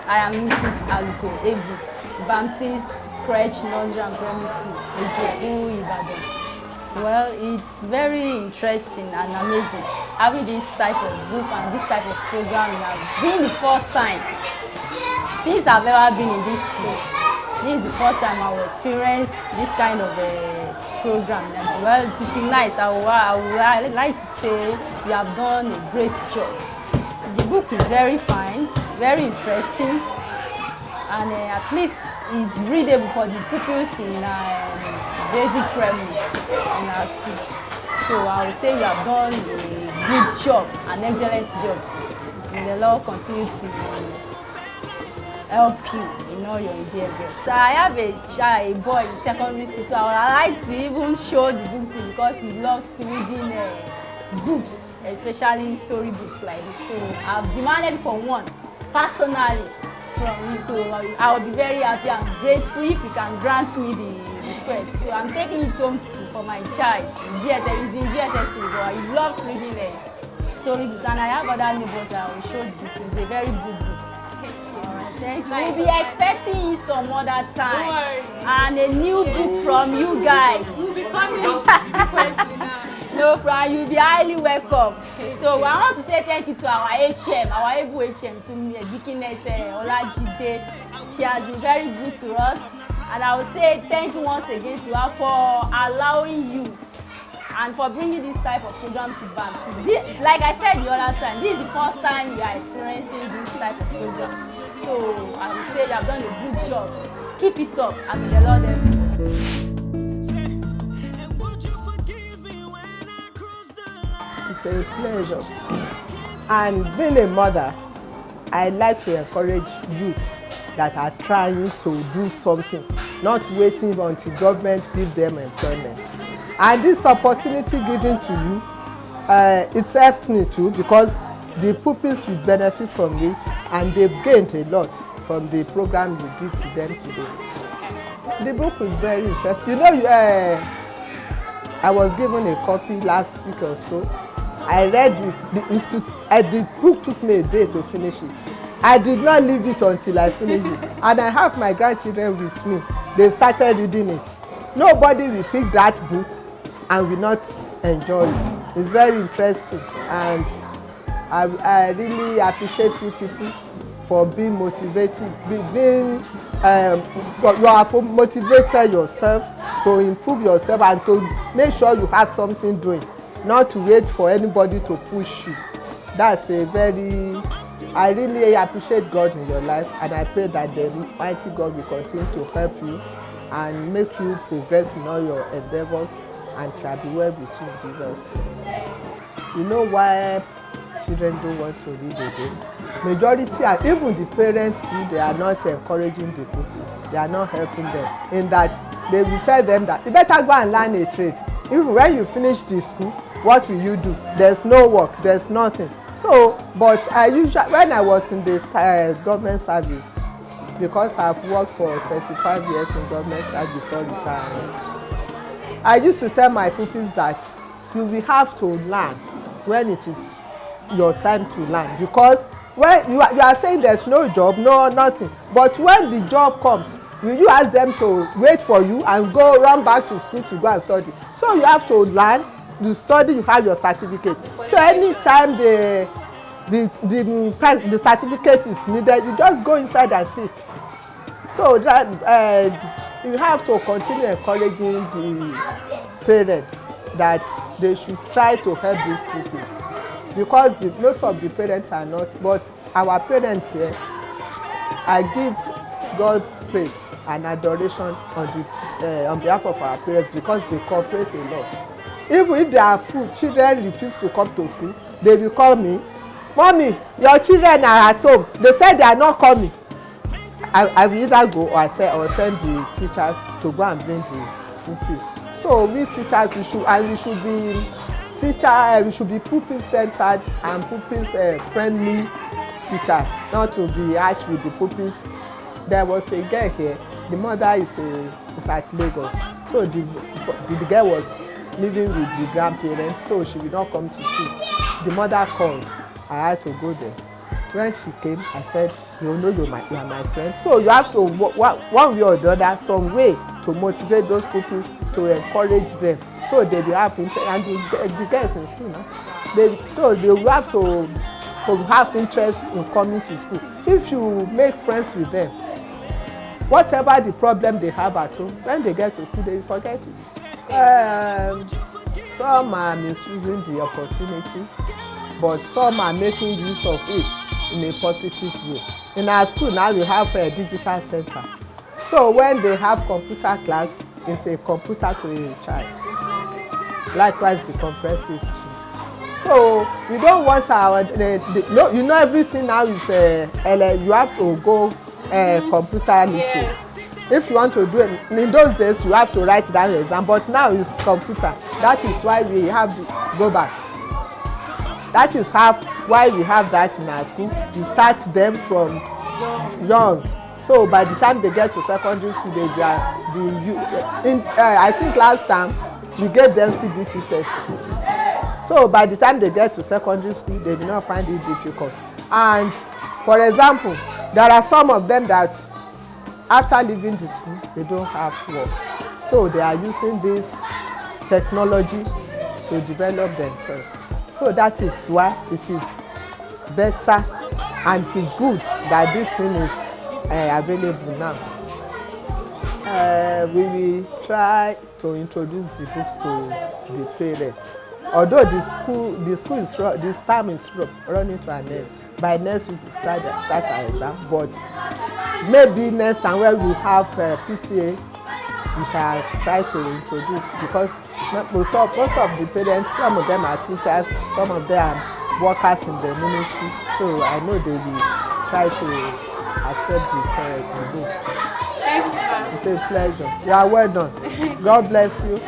I am Mrs. Aluko Evi, Baptist Crèche Nursery and Primary School, Jericho, Ibadan. Well, it's very interesting and amazing having this type of book and this type of program. It has been the first time since I've ever been in this school. This is the first time I will experience this kind of program. Well, it is nice. I would like to say you have done a great job. The book is very fine, very interesting, and at least it's readable for the pupils in basic premise in our school. So I would say you have done a good job, an excellent job. And the Lord continues to help you in all your endeavors. So I have a boy in secondary school, so I would like to even show the book to him because he loves reading books, especially storybooks like this. So I've demanded for one personally from you. So I will be very happy and grateful if you can grant me the request. So I'm taking it home for my child. He's in GSS, but he loves reading storybooks, and I have other neighbors that I will show the book. It's a very good book. Thank you. We'll be expecting you some other time. And a new book from you guys. We'll be coming now. No problem, you'll be highly welcome. So I want to say thank you to our HM, our able HM, to Dickiness Olajide. She has been very good to us. And I will say thank you once again to her for allowing you and for bringing this type of program to Baptist. Like I said the other time, this is the first time we are experiencing this type of program. So I would say you have done a good job. Keep it up, and may the Lord help you. It's a pleasure. And being a mother, I like to encourage youth that are trying to do something, not waiting until government give them employment. And this opportunity given to you, it's helped me too, because the pupils will benefit from it, and they've gained a lot from the program you did to them today. The book is very interesting. You know, I was given a copy last week or so. I read it. The book took me a day to finish it. I did not leave it until I finished it. And I have my grandchildren with me. They've started reading it. Nobody will pick that book and will not enjoy it. It's very interesting, and I really appreciate you people for being motivated, you have motivated yourself to improve yourself and to make sure you have something doing, not to wait for anybody to push you. That's I really appreciate God in your life, and I pray that the mighty God will continue to help you and make you progress in all your endeavors, and shall be well with you in Jesus' name. You know why children don't want to read again? Majority, and even the parents too, they are not encouraging the pupils. They are not helping them, in that they will tell them that you better go and learn a trade. Even when you finish the school, what will you do? There's no work, there's nothing. So, but I usually, when I was in the government service, because I've worked for 35 years in government service before retirement, I used to tell my pupils that you will have to learn when it is your time to learn, because when you are saying there's no job, no nothing, but when the job comes, will you ask them to wait for you and go run back to school to go and study? So you have to learn, you study, you have your certificate. So anytime the certificate is needed, you just go inside and pick. So that you have to continue encouraging the parents that they should try to help these pupils, because most of the parents are not, but our parents here, I give God praise and adoration on behalf of our parents, because they cooperate a lot. Even if their children refuse to come to school, they will call me, "Mommy, your children are at home. They said they are not coming." I will either go or send the teachers to go and bring the pupils. So we teachers, we should be pupil centered and pupils friendly teachers, not to be harsh with the pupils. There was a girl here. The mother is at Lagos, so the girl was living with the grandparents, so she will not come to school. The mother called. I had to go there. when she came, I said, you know you are my friend. So you have to, one way or the other, some way to motivate those pupils, to encourage them, so they will have interest. And the girls in school now, so they will have to have interest in coming to school. If you make friends with them, whatever the problem they have at home, when they get to school, they will forget it. Some are misusing the opportunity, but some are making use of it in a positive way. In our school now, we have a digital center. So when they have computer class, it's a computer to a child. Likewise, the comprehensive too. So we don't want our, you know, everything now is, you have to go computer literate. Yes. If you want to do it, in those days, you have to write down your exam, but now it's computer. That is why we have to go back. That is why we have that in our school. We start them from young. So by the time they get to secondary school, they I think last time we gave them CBT test. So by the time they get to secondary school, they do not find it difficult. And for example, there are some of them that after leaving the school, they don't have work. So they are using this technology to develop themselves. So that is why it is better and it is good that this thing is available now. We will try to introduce the books to the parents. Although the school is this time is running to an end. By next week we start our exam, but maybe next time when we have PTA, we shall try to introduce, because most of the parents, some of them are teachers, some of them are workers in the ministry, so I know they will try to accept the book. Thank you, sir. It's a pleasure. You are well done. God bless you.